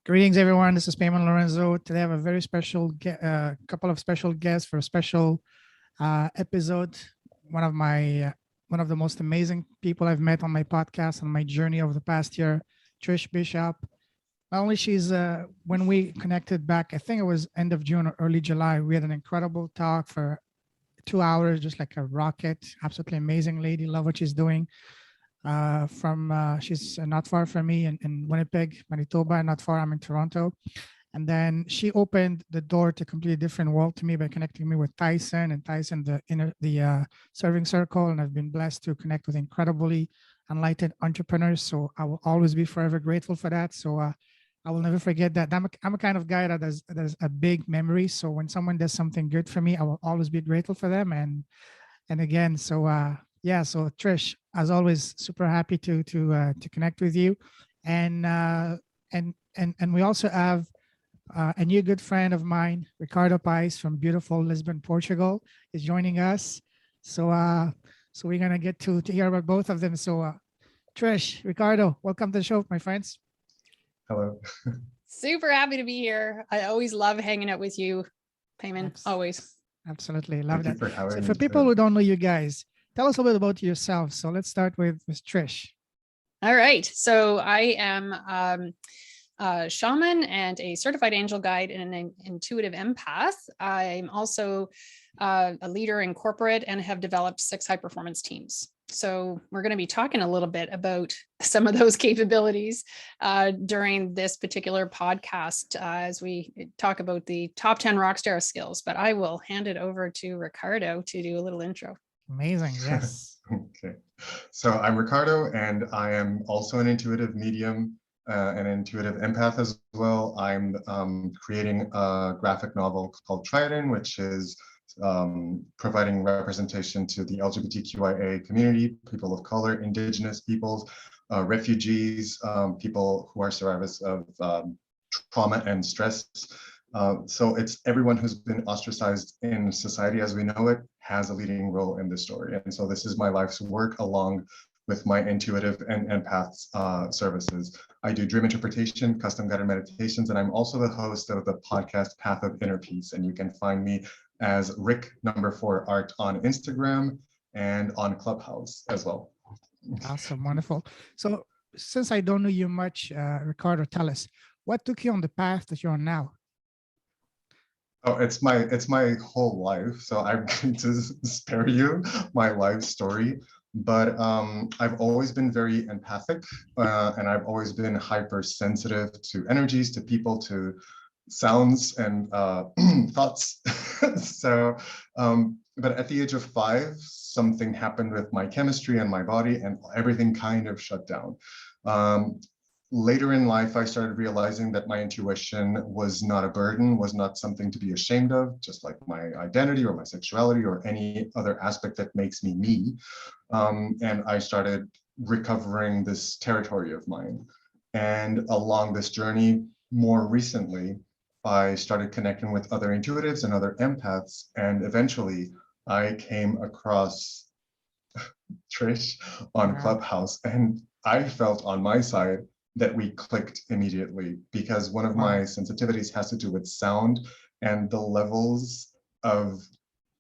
Greetings, everyone. This is Payman Lorenzo. Today I have a very special couple of special guests for a special episode. One of the most amazing people I've met on my podcast on my journey over the past year, Trish Bishop. Not only she's when we connected back, I think it was end of June or early July, we had an incredible talk for 2 hours, just like a rocket. Absolutely amazing lady. Love what she's doing. She's not far from me in Winnipeg, Manitoba, not far. I'm in Toronto. And then she opened the door to a completely different world to me by connecting me with Tyson and Tyson, the serving circle. And I've been blessed to connect with incredibly enlightened entrepreneurs. So I will always be forever grateful for that. So I will never forget that. I'm a kind of guy that has a big memory. So when someone does something good for me, I will always be grateful for them. And again, so so Trish, as always, super happy to connect with you, and we also have a new good friend of mine, Ricardo Paes from beautiful Lisbon, Portugal, is joining us. So we're gonna get to hear about both of them. So Trish, Ricardo, welcome to the show, my friends. Hello. Super happy to be here. I always love hanging out with you, Payman. Always. Absolutely love Thank that. you for having So me for people too. who don't know you guys, tell us a bit about yourself. So let's start with Trish. All right. So I am a shaman and a certified angel guide and an intuitive empath. I'm also a leader in corporate and have developed 6 high performance teams. So we're going to be talking a little bit about some of those capabilities during this particular podcast as we talk about the top 10 Rockstar skills. But I will hand it over to Ricardo to do a little intro. Amazing. Yes. Okay. So I'm Ricardo, and I am also an intuitive medium, an intuitive empath as well. I'm creating a graphic novel called Trident, which is providing representation to the LGBTQIA community, people of color, indigenous peoples, refugees, people who are survivors of trauma and stress. So it's everyone who's been ostracized in society as we know it has a leading role in this story. And so this is my life's work along with my intuitive and empath services. I do dream interpretation, custom guided meditations, and I'm also the host of the podcast Path of Inner Peace. And you can find me as Rick4Art on Instagram and on Clubhouse as well. Awesome. Wonderful. So since I don't know you much, Ricardo, tell us, what took you on the path that you're on now? Oh, it's my whole life. So I'm going to spare you my life story. But I've always been very empathic, and I've always been hypersensitive to energies, to people, to sounds and thoughts. So, but at the age of 5, something happened with my chemistry and my body, and everything kind of shut down. Later in life, I started realizing that my intuition was not a burden, was not something to be ashamed of, just like my identity or my sexuality or any other aspect that makes me me. And I started recovering this territory of mine. And along this journey, more recently, I started connecting with other intuitives and other empaths. And eventually I came across Trish on Clubhouse, and I felt on my side that we clicked immediately because one of my sensitivities has to do with sound and the levels of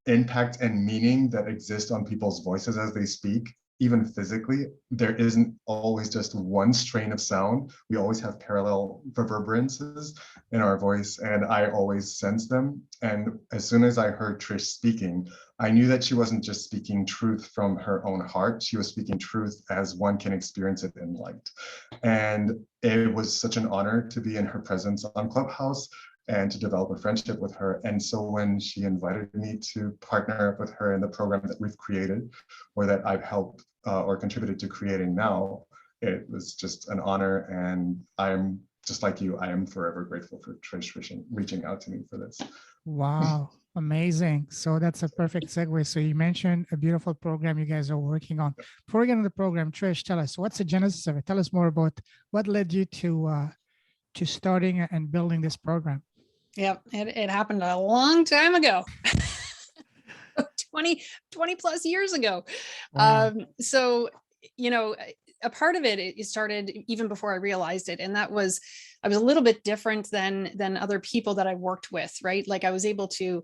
impact and meaning that exist on people's voices as they speak. Even physically, there isn't always just one strain of sound. We always have parallel reverberances in our voice, and I always sense them. And as soon as I heard Trish speaking, I knew that she wasn't just speaking truth from her own heart. She was speaking truth as one can experience it in light. And it was such an honor to be in her presence on Clubhouse and to develop a friendship with her. And so when she invited me to partner up with her in the program that we've created, or that I've helped or contributed to creating now, it was just an honor. And I'm just like you, I am forever grateful for Trish reaching out to me for this. Wow, amazing. So that's a perfect segue. So you mentioned a beautiful program you guys are working on. Before we get into the program, Trish, tell us, what's the genesis of it? Tell us more about what led you to starting and building this program. Yep, it happened a long time ago. 20 plus years ago. Wow. So, you know, a part of it, it started even before I realized it. And that was, I was a little bit different than other people that I worked with, right? Like I was able to,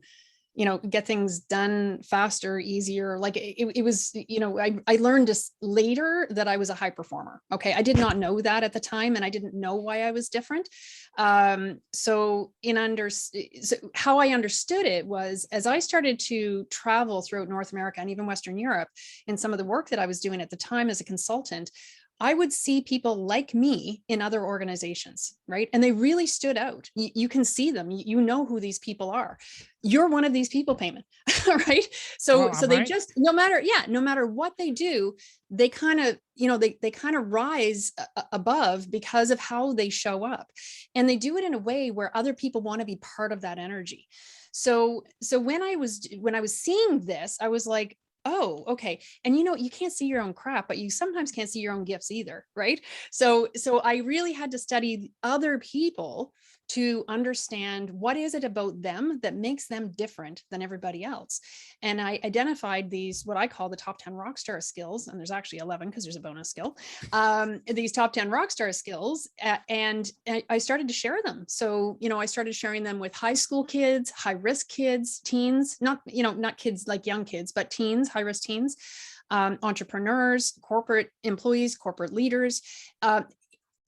you know, get things done faster, easier. Like it was, you know, I learned this later that I was a high performer. Okay. I did not know that at the time, and I didn't know why I was different. So how I understood it was, as I started to travel throughout North America and even Western Europe, in some of the work that I was doing at the time as a consultant, I would see people like me in other organizations, right? And they really stood out. You can see them. You know who these people are. You're one of these people, Payman, right? So, Oh, so they just, no matter what they do, they kind of, you know, they kind of rise above because of how they show up. And they do it in a way where other people want to be part of that energy. So when I was seeing this, I was like, oh, okay. And you know, you can't see your own crap, but you sometimes can't see your own gifts either, right? So I really had to study other people to understand what is it about them that makes them different than everybody else. And I identified these, what I call the top 10 Rockstar skills, and there's actually 11 because there's a bonus skill, these top 10 Rockstar skills, and I started to share them. So, you know, I started sharing them with high school kids, high risk kids, teens, not kids like young kids, but teens, high risk teens, entrepreneurs, corporate employees, corporate leaders,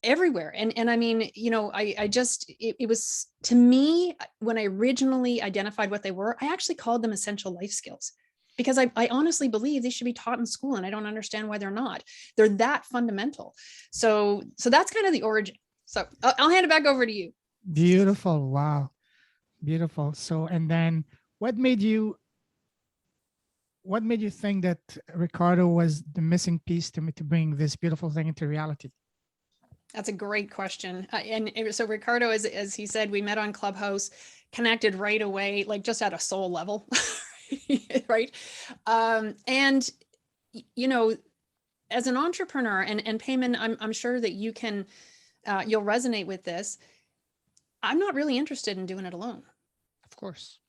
everywhere. And I mean, you know, I just, it was, to me, when I originally identified what they were, I actually called them essential life skills, because I honestly believe they should be taught in school, and I don't understand why they're not. They're that fundamental. So that's kind of the origin. So I'll hand it back over to you. Beautiful. Wow. Beautiful. So, and then what made you think that Ricardo was the missing piece to bring this beautiful thing into reality? That's a great question. So Ricardo, as he said, we met on Clubhouse, connected right away, like just at a soul level, right? And, you know, as an entrepreneur, and Payman, I'm sure that you can, you'll resonate with this. I'm not really interested in doing it alone. Of course.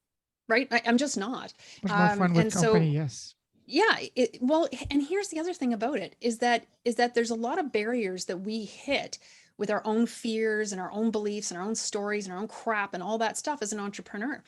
Right? I'm just not. Much more fun with company, yes. Yeah, well, and here's the other thing about it is that there's a lot of barriers that we hit with our own fears and our own beliefs and our own stories and our own crap and all that stuff as an entrepreneur.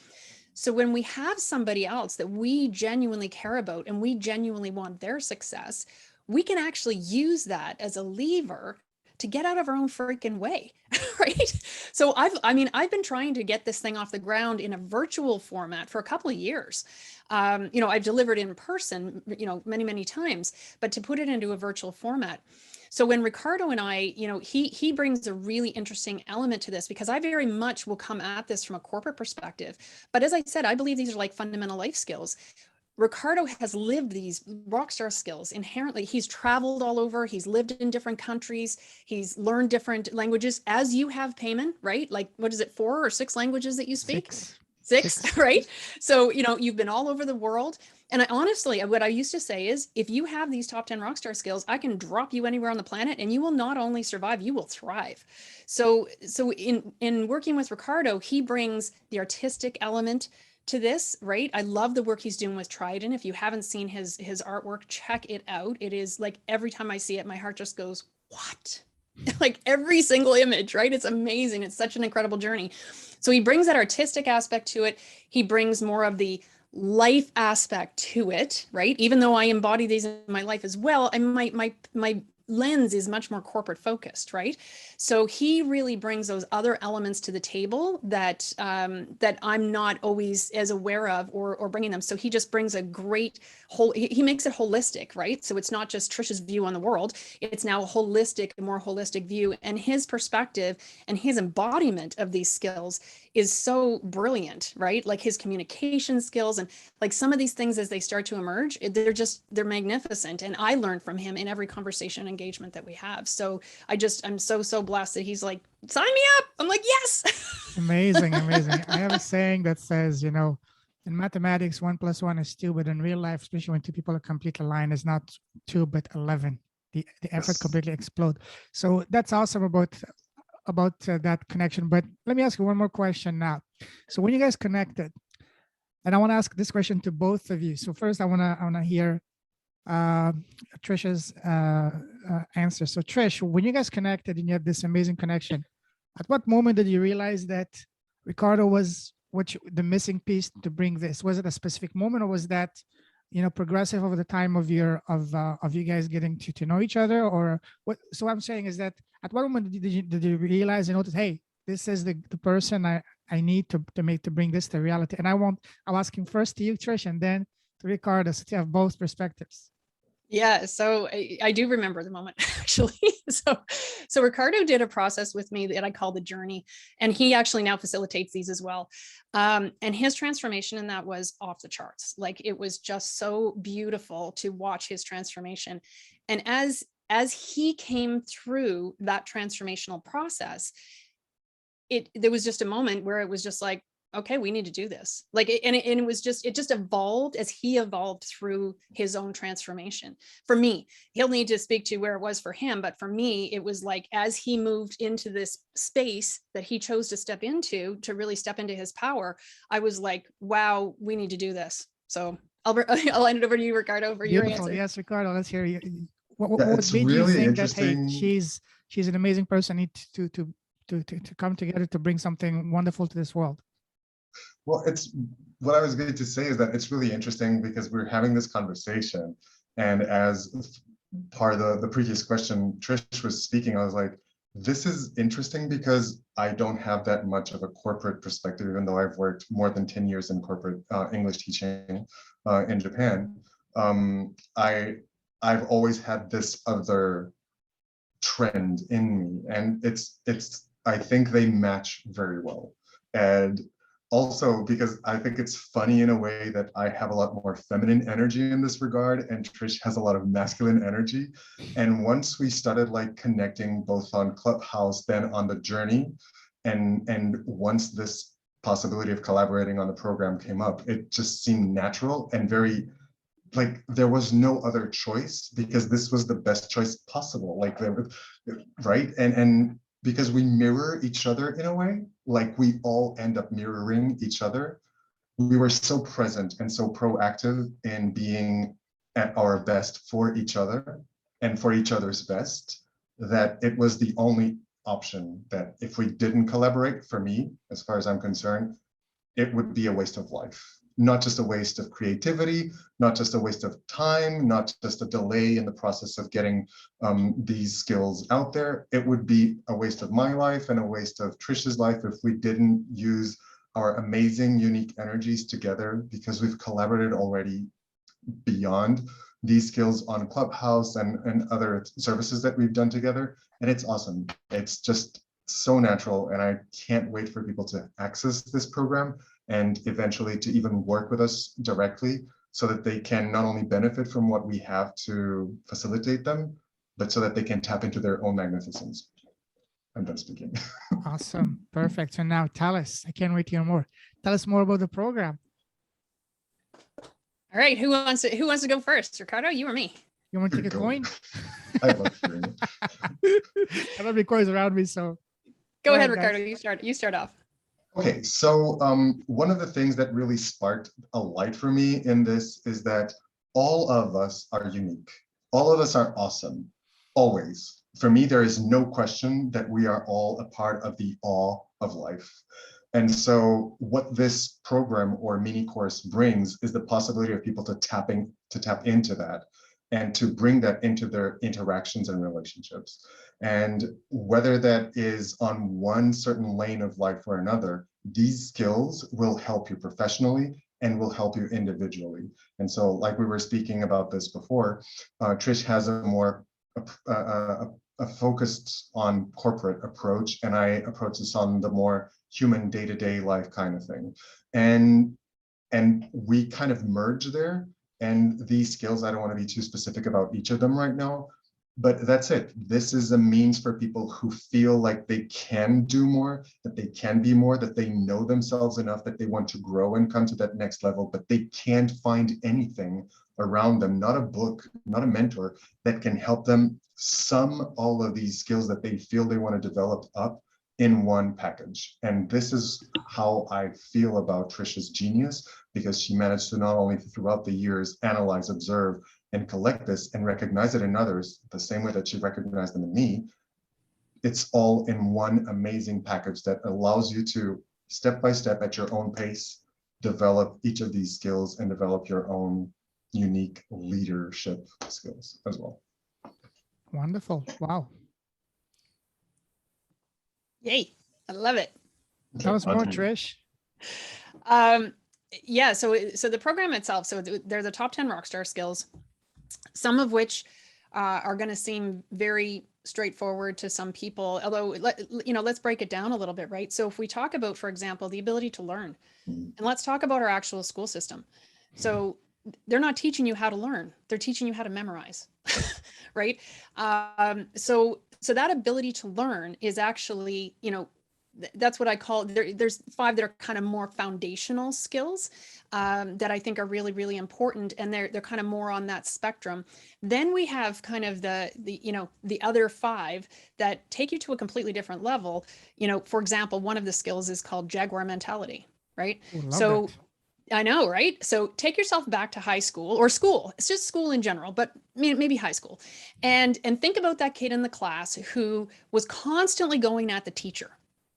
So when we have somebody else that we genuinely care about and we genuinely want their success, we can actually use that as a lever to get out of our own freaking way, right? So I've been trying to get this thing off the ground in a virtual format for a couple of years. You know, I've delivered in person, you know, many, many times, but to put it into a virtual format. So when Ricardo and I, you know, he brings a really interesting element to this, because I very much will come at this from a corporate perspective. But as I said, I believe these are like fundamental life skills. Ricardo has lived these rockstar skills inherently. He's traveled all over. He's lived in different countries. He's learned different languages, as you have, Payman, right? Like, what is it, 4 or 6 languages that you speak? Six, right? So, you know, you've been all over the world. And I honestly, what I used to say is, if you have these top 10 rockstar skills, I can drop you anywhere on the planet and you will not only survive, you will thrive. So in working with Ricardo, he brings the artistic element to this, right? I love the work he's doing with Trident. If you haven't seen his artwork, check it out. It is like, every time I see it, my heart just goes, what? Like every single image, right? It's amazing. It's such an incredible journey. So he brings that artistic aspect to it. He brings more of the life aspect to it, right? Even though I embody these in my life as well, and my lens is much more corporate focused, right? So he really brings those other elements to the table that that I'm not always as aware of or bringing them. So he just brings a great whole, he makes it holistic, right? So it's not just Trish's view on the world, it's now a holistic, more holistic view, and his perspective and his embodiment of these skills is so brilliant, right? Like his communication skills and like some of these things as they start to emerge, they're magnificent. And I learn from him in every conversation and engagement that we have. So I'm so blessed that he's like, sign me up. I'm like, yes. Amazing. I have a saying that says, you know, in mathematics, 1 + 1 is 2, but in real life, especially when 2 people are completely aligned, is not 2 but 11. The effort completely explode. So that's awesome about that connection. But let me ask you one more question now. So when you guys connected, and I want to ask this question to both of you. So first, I want to hear Trisha's answer. So Trish, when you guys connected and you have this amazing connection, at what moment did you realize that Ricardo was the missing piece to bring this? Was it a specific moment, or was that, progressive over the time of you guys getting to know each other, or what? So what I'm saying is that at what moment did you realize and notice, hey, this is the person I need to bring this to reality? And I'm asking first to you, Trish, and then to Ricardo, so to have both perspectives. Yeah, so I do remember the moment actually. So Ricardo did a process with me that I call the journey, and he actually now facilitates these as well. And his transformation in that was off the charts. Like, it was just so beautiful to watch his transformation. And as he came through that transformational process, there was just a moment where it was just like, okay, we need to do this. Like, it just evolved as he evolved through his own transformation. For me, he'll need to speak to where it was for him, but for me, it was like, as he moved into this space that he chose to step into, to really step into his power, I was like, wow, we need to do this. So I'll hand it over to you, Ricardo, for your answer. Yes, Ricardo, let's hear you. What It's made you really think that, hey, interesting. she's an amazing person, need to come together to bring something wonderful to this world? Well, it's what I was going to say is that it's really interesting because we're having this conversation, and as part of the previous question, Trish was speaking, I was like, this is interesting because I don't have that much of a corporate perspective, even though I've worked more than 10 years in corporate English teaching in Japan. I've always had this other trend in me, and I think they match very well. And also because I think it's funny in a way that I have a lot more feminine energy in this regard, and Trish has a lot of masculine energy. And once we started like connecting both on Clubhouse, then on the journey, and once this possibility of collaborating on the program came up, it just seemed natural and very, like, there was no other choice because this was the best choice possible. Like, there was, right? And because we mirror each other in a way, like we all end up mirroring each other. We were so present and so proactive in being at our best for each other and for each other's best, that it was the only option that if we didn't collaborate, for me, as far as I'm concerned, it would be a waste of life. Not just a waste of creativity, not just a waste of time, not just a delay in the process of getting these skills out there. It would be a waste of my life and a waste of Trish's life if we didn't use our amazing, unique energies together, because we've collaborated already beyond these skills on Clubhouse and other services that we've done together. And it's awesome. It's just so natural. And I can't wait for people to access this program and eventually to even work with us directly, so that they can not only benefit from what we have to facilitate them, but so that they can tap into their own magnificence. I'm done speaking. Awesome. Perfect. So now tell us, I can't wait to hear more. Tell us more about the program. All right, who wants to go first? Ricardo, you or me? You want to take a coin? I love hearing it. I don't have coins around me, so go ahead, Ricardo. You start off. Okay, so one of the things that really sparked a light for me in this is that all of us are unique. All of us are awesome, always. For me, there is no question that we are all a part of the awe of life. And so what this program or mini course brings is the possibility of people to tap into that and to bring that into their interactions and relationships. And whether that is on one certain lane of life or another, these skills will help you professionally and will help you individually. And so, like we were speaking about this before, Trish has a more focused on corporate approach, and I approach this on the more human day-to-day life kind of thing. And we kind of merge there. And these skills, I don't want to be too specific about each of them right now, but that's it. This is a means for people who feel like they can do more, that they can be more, that they know themselves enough, that they want to grow and come to that next level, but they can't find anything around them, not a book, not a mentor, that can help them sum all of these skills that they feel they want to develop up in one package. And this is how I feel about Trish's genius, because she managed to not only throughout the years analyze, observe, and collect this and recognize it in others the same way that she recognized them in me, it's all in one amazing package that allows you to step by step at your own pace, develop each of these skills and develop your own unique leadership skills as well. Wonderful. Wow. Yay. I love it. Tell us more, Trish. Yeah, so the program itself, so they're the top 10 Rockstar skills, some of which are going to seem very straightforward to some people, although, let's break it down a little bit, right? So if we talk about, for example, the ability to learn, and let's talk about our actual school system. So they're not teaching you how to learn, they're teaching you how to memorize, right? So that ability to learn is actually, that's what I call, there's 5 that are kind of more foundational skills that I think are really, really important. And they're kind of more on that spectrum. Then we have kind of the other 5 that take you to a completely different level. For example, one of the skills is called Jaguar mentality, right? So that. I know, right? So take yourself back to high school or school. It's just school in general, but maybe high school. And think about that kid in the class who was constantly going at the teacher,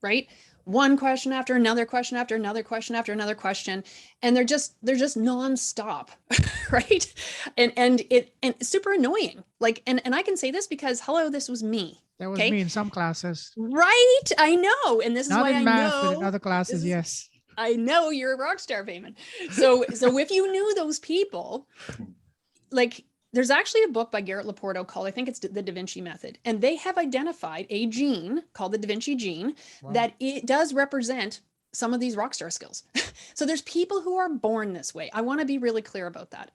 right? One question after another question after another question after another question. And they're just nonstop, right? And it's super annoying. Like, and I can say this because, hello, this was me. That was me in some classes. Right? I know. And this is Not why in I math, know. but in other classes, yes. I know you're a rock star, Payman. So if you knew those people, like, there's actually a book by Garrett Laporto called, I think it's the Da Vinci Method. And they have identified a gene called the Da Vinci gene. Wow. That it does represent some of these rock star skills. So there's people who are born this way. I want to be really clear about that.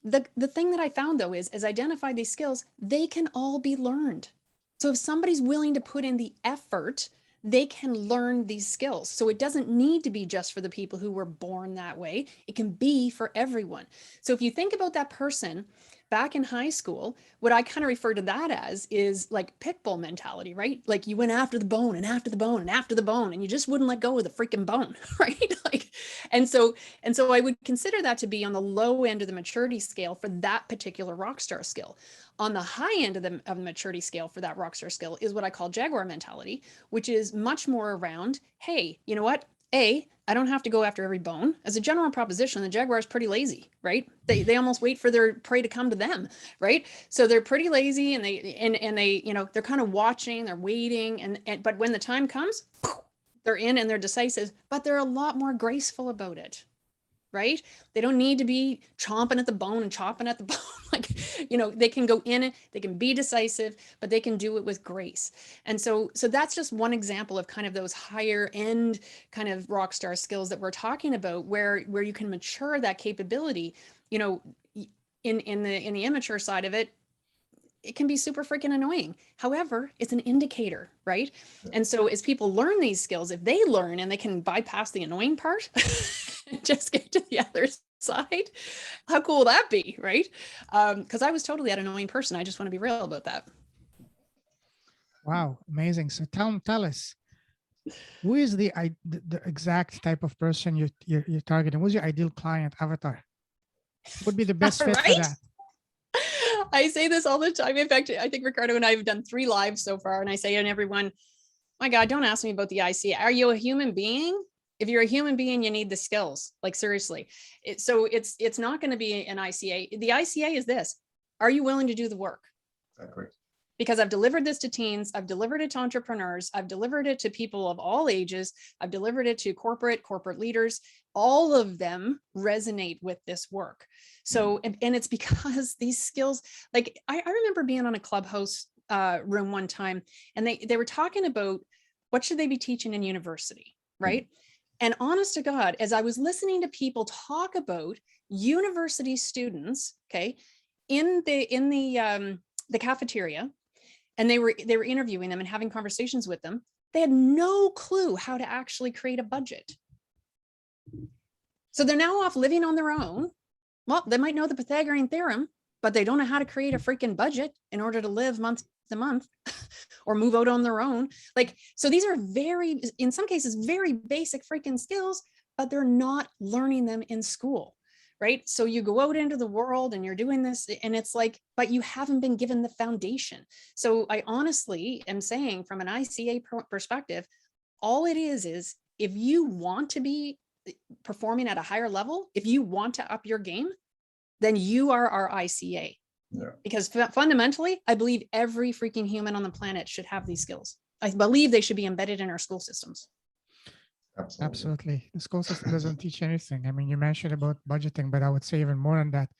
The thing that I found, though, is as identify these skills, they can all be learned. So if somebody's willing to put in the effort, they can learn these skills. So it doesn't need to be just for the people who were born that way. It can be for everyone. So if you think about that person back in high school, what I kind of refer to that as is like pit bull mentality, right? Like you went after the bone and after the bone and after the bone, and you just wouldn't let go of the freaking bone, right? And so I would consider that to be on the low end of the maturity scale for that particular rockstar skill. On the high end of the maturity scale for that rockstar skill is what I call Jaguar mentality, which is much more around, hey, you know what? I don't have to go after every bone. As a general proposition, the jaguar is pretty lazy, right? They almost wait for their prey to come to them, right? So they're pretty lazy, and they they're kind of watching, they're waiting, but when the time comes, they're in and they're decisive, but they're a lot more graceful about it, right? They don't need to be chomping at the bone and chopping at the bone. They can go in it, they can be decisive, but they can do it with grace. And so that's just one example of kind of those higher end kind of rock star skills that we're talking about, where you can mature that capability. In the immature side of it, it can be super freaking annoying. However, it's an indicator, right? And so as people learn these skills, if they learn and they can bypass the annoying part and just get to the other side, how cool will that be, right? Because I was totally that annoying person. I just want to be real about that. Wow, amazing. So tell us, who is the exact type of person you're targeting? Who's your ideal client avatar? What would be the best fit for that? I say this all the time. In fact, I think Ricardo and I have done 3 lives so far, and I say to everyone, my God, don't ask me about the ICA. Are you a human being? If you're a human being, you need the skills, like seriously. So it's not going to be an ICA. The ICA is this: are you willing to do the work? Exactly. Because I've delivered this to teens, I've delivered it to entrepreneurs, I've delivered it to people of all ages, I've delivered it to corporate leaders. All of them resonate with this work. So, and it's because these skills, like I remember being on a Clubhouse room one time, and they were talking about what should they be teaching in university, right? And honest to God, as I was listening to people talk about university students, okay, in the cafeteria, and they were interviewing them and having conversations with them, they had no clue how to actually create a budget. So they're now off living on their own. Well, they might know the Pythagorean theorem, but they don't know how to create a freaking budget in order to live month to month or move out on their own. Like, so these are in some cases, very basic freaking skills, but they're not learning them in school, right? So you go out into the world and you're doing this, and it's like, but you haven't been given the foundation. So I honestly am saying, from an ICA perspective, all it is if you want to be performing at a higher level, if you want to up your game, then you are our ICA. Yeah. Because fundamentally, I believe every freaking human on the planet should have these skills. I believe they should be embedded in our school systems. Absolutely. The school system doesn't teach anything. I mean, you mentioned about budgeting, but I would say even more than that,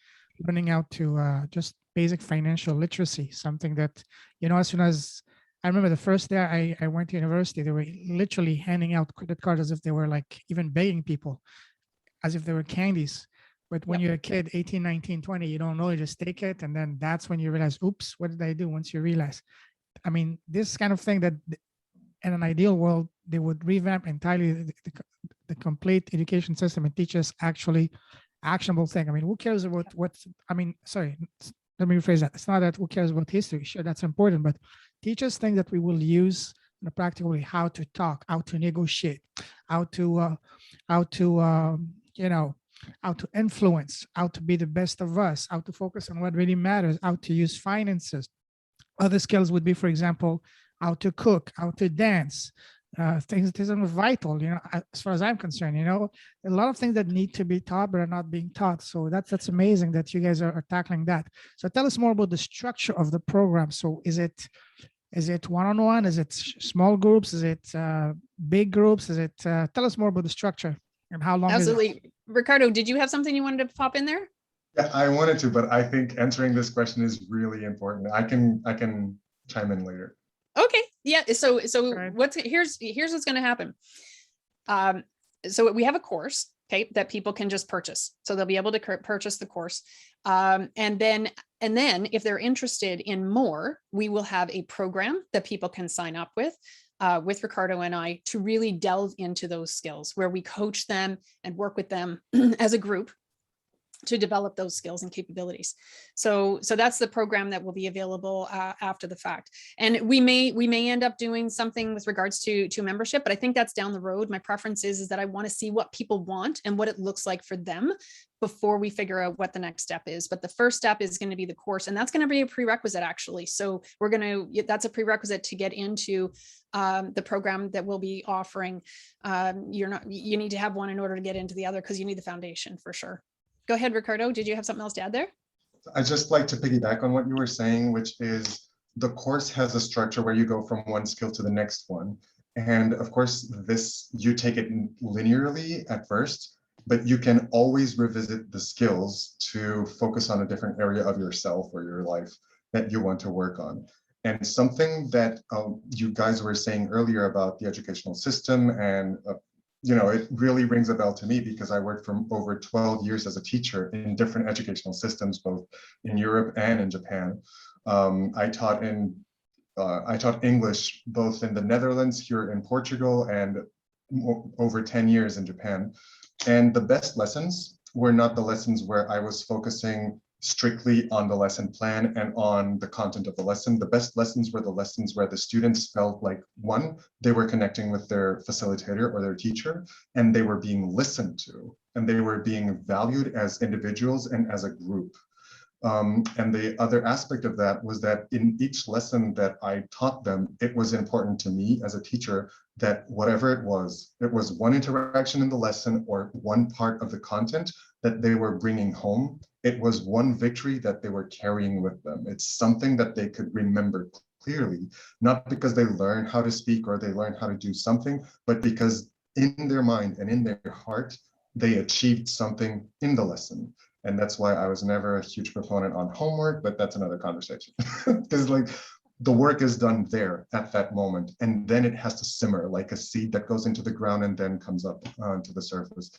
learning how to just basic financial literacy, something that, as soon as I remember the first day I went to university, they were literally handing out credit cards as if they were like even begging people, as if they were candies. But when you're a kid, 18, 19, 20, you don't know, you just take it. And then that's when you realize, oops, what did I do? Once you realize, I mean, this kind of thing that in an ideal world, they would revamp entirely the complete education system and teach us actually actionable thing. I mean, who cares about let me rephrase that. It's not that who cares about history. Sure, that's important, but teach us things that we will use in a practical way, how to talk, how to negotiate, how to influence, how to be the best of us, how to focus on what really matters, how to use finances. Other skills would be, for example, how to cook, how to dance, things that are vital, as far as I'm concerned, a lot of things that need to be taught but are not being taught. So that's amazing that you guys are tackling that. So tell us more about the structure of the program. So is it one-on-one? Is it small groups? Is it big groups? Tell us more about the structure and how long Absolutely. is it? Ricardo, did you have something you wanted to pop in there? Yeah, I wanted to, but I think answering this question is really important. I can chime in later. Okay. Yeah. So Right. here's what's going to happen. So we have a course, okay, that people can just purchase. So they'll be able to purchase the course. And then if they're interested in more, we will have a program that people can sign up with Ricardo and I, to really delve into those skills, where we coach them and work with them as a group to develop those skills and capabilities. So that's the program that will be available after the fact. And we may end up doing something with regards to membership, but I think that's down the road. My preference is that I want to see what people want and what it looks like for them before we figure out what the next step is. But the first step is going to be the course, and that's going to be a prerequisite, actually. So that's a prerequisite to get into the program that we'll be offering. You need to have one in order to get into the other, because you need the foundation for sure. Go ahead, Ricardo. Did you have something else to add there? I just like to piggyback on what you were saying, which is the course has a structure where you go from one skill to the next one. And of course, you take it linearly at first, but you can always revisit the skills to focus on a different area of yourself or your life that you want to work on. And something that you guys were saying earlier about the educational system, and it really rings a bell to me, because I worked for over 12 years as a teacher in different educational systems, both in Europe and in Japan. I taught English both in the Netherlands, here in Portugal, and over 10 years in Japan. And the best lessons were not the lessons where I was focusing strictly on the lesson plan and on the content of the lesson. The best lessons were the lessons where the students felt like, one, they were connecting with their facilitator or their teacher, and they were being listened to, and they were being valued as individuals and as a group. And the other aspect of that was that in each lesson that I taught them, it was important to me as a teacher that whatever it was one interaction in the lesson or one part of the content that they were bringing home. It was one victory that they were carrying with them. It's something that they could remember clearly, not because they learned how to speak or they learned how to do something, but because in their mind and in their heart, they achieved something in the lesson. And that's why I was never a huge proponent on homework, but that's another conversation. Because the work is done there at that moment, and then it has to simmer like a seed that goes into the ground and then comes up to the surface.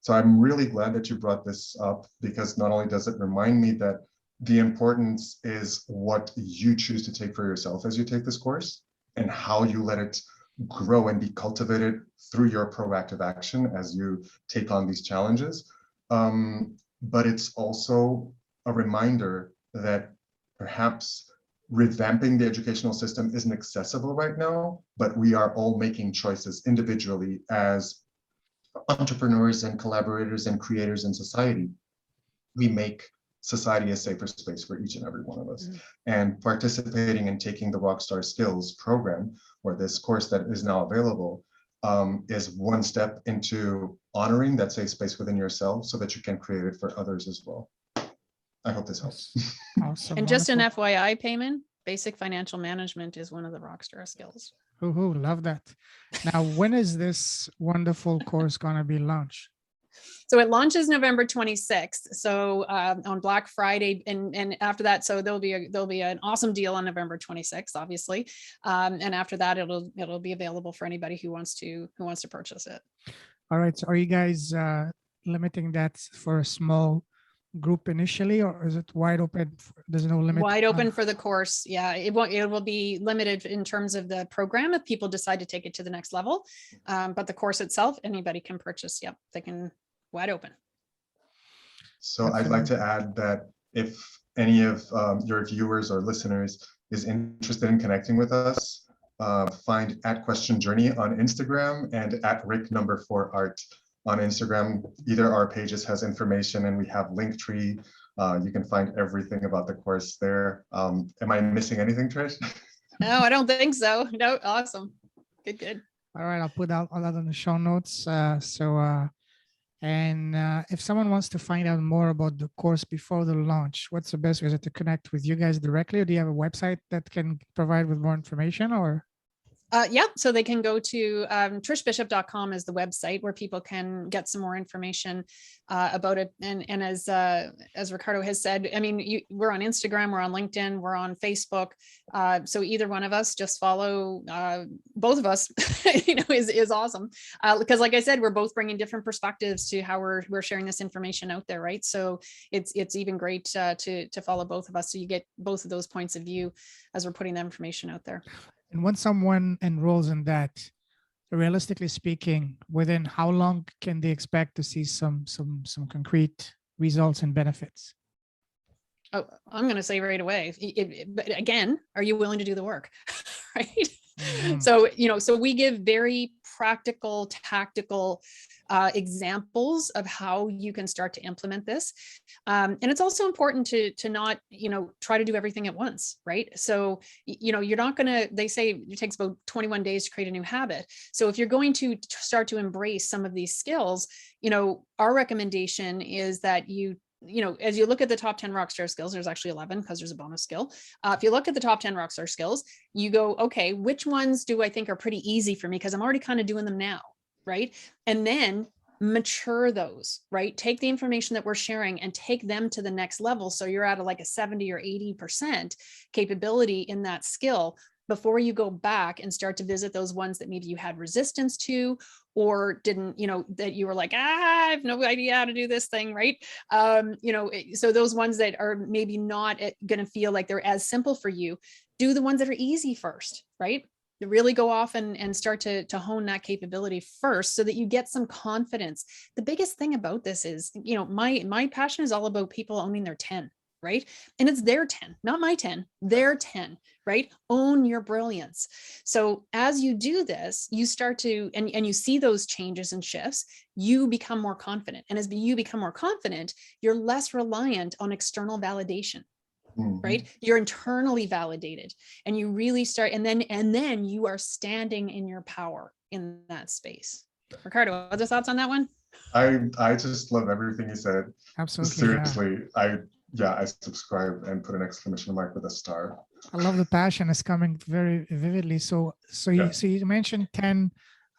So I'm really glad that you brought this up, because not only does it remind me that the importance is what you choose to take for yourself as you take this course, and how you let it grow and be cultivated through your proactive action as you take on these challenges. But it's also a reminder that perhaps revamping the educational system isn't accessible right now, but we are all making choices individually as entrepreneurs and collaborators and creators in society we make society a safer space for each and every one of us. And participating and taking the Rockstar Skills program, or this course that is now available, is one step into honoring that safe space within yourself so that you can create it for others as well. I hope this helps. Awesome. And just an Wonderful. FYI payment, basic financial management is one of the Rockstar skills. Ooh, love that. Now, when is this wonderful course going to be launched? So it launches November 26th. So on Black Friday, and after that, so there'll be an awesome deal on November 26th, obviously. And after that, it'll be available for anybody who wants to purchase it. All right. So are you guys limiting that for a small group initially, or is it wide open? There's no limit. Wide open for the course. Yeah, it will be limited in terms of the program if people decide to take it to the next level. But the course itself, anybody can purchase. Yep, they can. Wide open. So I'd like to add that if any of your viewers or listeners is interested in connecting with us, find @questionjourney on Instagram and @rick4art on Instagram. Either our pages has information, and we have Linktree. You can find everything about the course there. Am I missing anything, Trish? No, I don't think so. No, awesome. Good. All right, I'll put out all that in the show notes. And if someone wants to find out more about the course before the launch, what's the best way? Is it to connect with you guys directly, or do you have a website that can provide with more information? Or Yeah, so they can go to trishbishop.com is the website where people can get some more information about it. And as Ricardo has said, I mean, we're on Instagram, we're on LinkedIn, we're on Facebook. So either one of us, just follow both of us, is awesome. Because like I said, we're both bringing different perspectives to how we're sharing this information out there, right? So it's even great to follow both of us, so you get both of those points of view as we're putting that information out there. and when someone enrolls in that, realistically speaking, within how long can they expect to see some concrete results and benefits? Oh, I'm going to say right away. But again, are you willing to do the work? Right. So, so we give very practical, tactical examples of how you can start to implement this. And it's also important to not, try to do everything at once, right? So, you're not going to, they say it takes about 21 days to create a new habit. So if you're going to start to embrace some of these skills, our recommendation is that as you look at the top 10 Rockstar skills, there's actually 11 because there's a bonus skill. If you look at the top 10 Rockstar skills, you go, okay, which ones do I think are pretty easy for me? Because I'm already kind of doing them now, right? And then mature those, right? Take the information that we're sharing and take them to the next level. So you're at a 70 or 80% capability in that skill before you go back and start to visit those ones that maybe you had resistance to, or didn't, that you were like, I have no idea how to do this thing, right? So those ones that are maybe not going to feel like they're as simple for you, do the ones that are easy first, right? Really go off and start to hone that capability first so that you get some confidence. The biggest thing about this is, my passion is all about people owning their 10. Right? And it's their 10, not my 10, their 10, right? Own your brilliance. So as you do this, you start to, and you see those changes and shifts, you become more confident. And as you become more confident, you're less reliant on external validation, right? You're internally validated, and you really start, and then you are standing in your power in that space. Ricardo, other thoughts on that one? I just love everything you said. Absolutely. Seriously, I subscribe and put an exclamation mark with a star. I love the passion. It's coming very vividly. So you mentioned 10,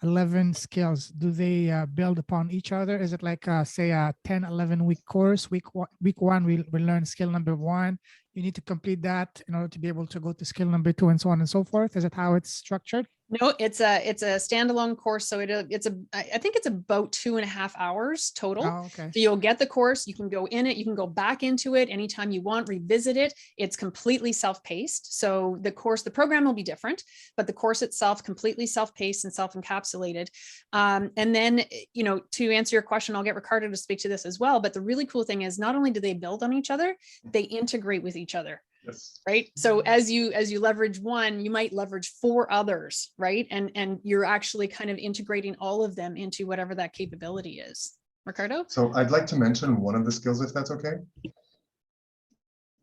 11 skills. Do they build upon each other? Is it like say a 10, 11 week course? Week one, we learn skill number 1. You need to complete that in order to be able to go to skill number 2, and so on and so forth. Is it how it's structured? No, it's a standalone course. So I think it's about 2.5 hours total. Oh, okay. So you'll get the course, you can go in it, you can go back into it anytime you want, revisit it. It's completely self-paced. So the program will be different, but the course itself completely self-paced and self-encapsulated. And then, to answer your question, I'll get Ricardo to speak to this as well. But the really cool thing is not only do they build on each other, they integrate with each other. Yes. Right. So as you leverage one, you might leverage 4 others, right? And you're actually kind of integrating all of them into whatever that capability is. Ricardo? So I'd like to mention one of the skills, if that's okay.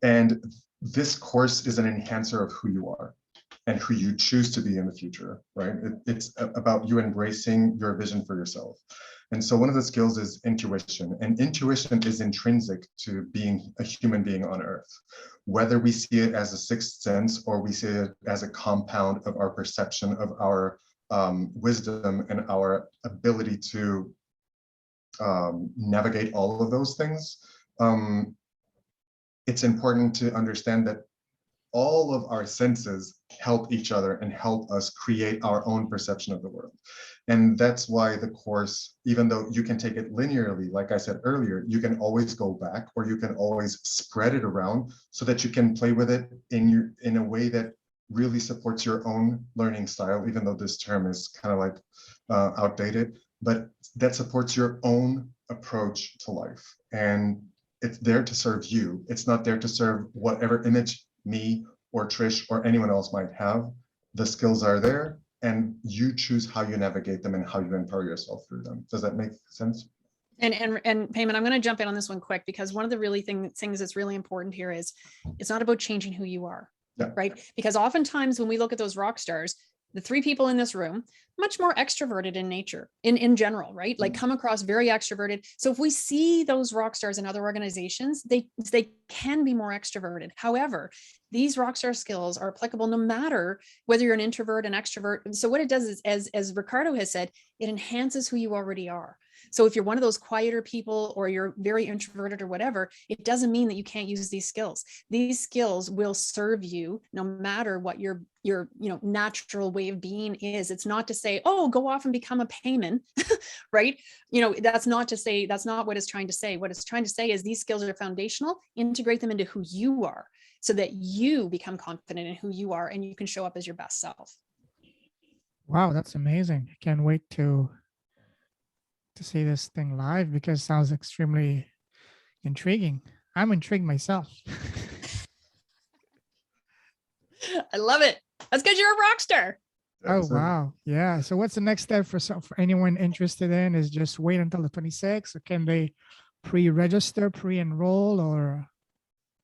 And this course is an enhancer of who you are and who you choose to be in the future, right? It's about you embracing your vision for yourself. And so one of the skills is intuition, and intuition is intrinsic to being a human being on earth. Whether we see it as a sixth sense or we see it as a compound of our perception of our wisdom and our ability to navigate all of those things, it's important to understand that all of our senses help each other and help us create our own perception of the world. And that's why the course, even though you can take it linearly, like I said earlier, you can always go back, or you can always spread it around so that you can play with it in a way that really supports your own learning style, even though this term is kind of like outdated, but that supports your own approach to life. And it's there to serve you. It's not there to serve whatever image me or Trish or anyone else might have. The skills are there, and you choose how you navigate them and how you empower yourself through them. Does that make sense? And Payman, I'm going to jump in on this one quick, because one of the really things that's really important here is it's not about changing who you are, right? Because oftentimes when we look at those rock stars, the three people in this room, much more extroverted in nature, in general, right? Like come across very extroverted. So if we see those rock stars in other organizations, they can be more extroverted. However, these rockstar skills are applicable no matter whether you're an introvert, an extrovert. So what it does is, as Ricardo has said, it enhances who you already are. So if you're one of those quieter people, or you're very introverted or whatever, it doesn't mean that you can't use these skills. These skills will serve you no matter what your natural way of being is. It's not to say, oh, go off and become a payman, right? That's not what it's trying to say. What it's trying to say is these skills are foundational. Integrate them into who you are so that you become confident in who you are and you can show up as your best self. Wow, that's amazing. I can't wait to see this thing live, because it sounds extremely intriguing. I'm intrigued myself. I love it. That's because you're a rock star. Oh, wow. Yeah. So what's the next step for anyone interested in? Is just wait until the 26th, or can they pre-register, pre-enroll, or?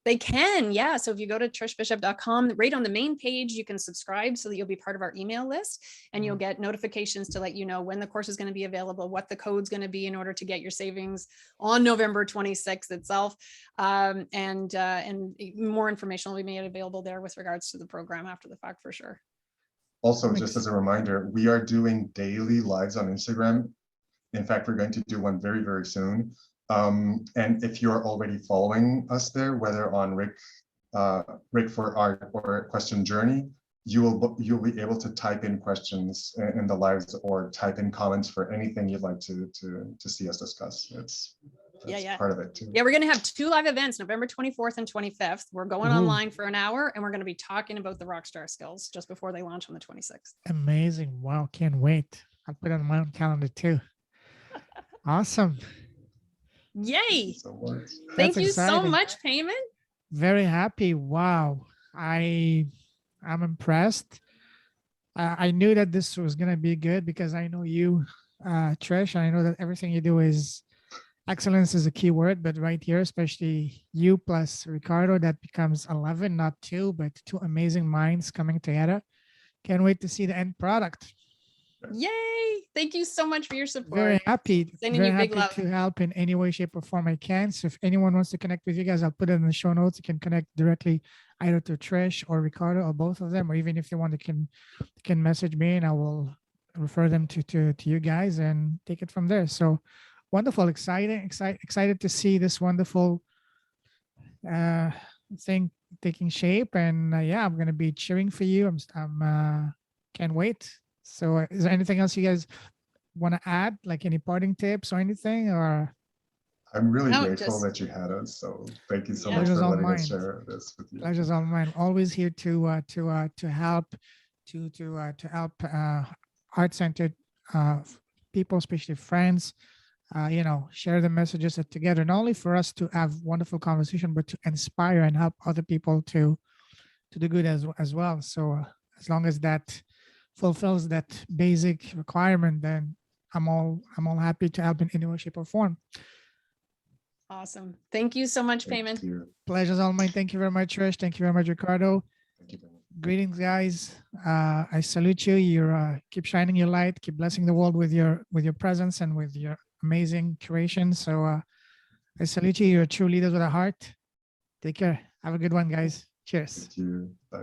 They can, yeah. So if you go to trishbishop.com, right on the main page, you can subscribe so that you'll be part of our email list, and you'll get notifications to let you know when the course is going to be available, what the code's going to be in order to get your savings on November 26th itself. And more information will be made available there with regards to the program after the fact, for sure. Also, just as a reminder, we are doing daily lives on Instagram. In fact, we're going to do one very, very soon. And if you're already following us there, whether on Rick for Art or Question Journey, you'll be able to type in questions in the lives, or type in comments for anything you'd like to see us discuss. That's part of it too. Yeah, we're going to have 2 live events, November 24th and 25th. We're going online for an hour, and we're going to be talking about the Rockstar Skills just before they launch on the 26th. Amazing. Wow. Can't wait. I'll put it on my own calendar too. Awesome. Yay. Thank you so much, Payman. Very happy. Wow. I'm impressed. I knew that this was going to be good, because I know you, Trish, and I know that everything you do is excellence is a key word, but right here, especially you plus Ricardo, that becomes 11, not 2, but 2 amazing minds coming together. Can't wait to see the end product. Yay. Thank you so much for your support. Very happy. Sending very you big happy love. to help in any way, shape, or form I can. So if anyone wants to connect with you guys, I'll put it in the show notes. You can connect directly either to Trish or Ricardo, or both of them, or even if they want, they can message me, and I will refer them to you guys and take it from there. So wonderful, excited to see this wonderful thing taking shape. And yeah, I'm gonna be cheering for you. I'm can't wait. So is there anything else you guys want to add, like any parting tips or anything? Or I'm really grateful that you had us. So thank you so much for letting us share this with you. Pleasure's all mine. Always here to help help heart-centered people, especially friends. Share the messages together, not only for us to have wonderful conversation, but to inspire and help other people to do good as well. So as long as that fulfills that basic requirement, then I'm all happy to help in any way, shape, or form. Awesome. Thank you so much, Thank Payman. you. Pleasure's all mine. Thank you very much, Trish. Thank you very much, Ricardo. Thank you very much. Greetings, guys. I salute you. You're keep shining your light, keep blessing the world with your presence and with your amazing creation. So I salute you. You're true leaders with a heart. Take care. Have a good one, guys. Cheers. Thank you. Bye.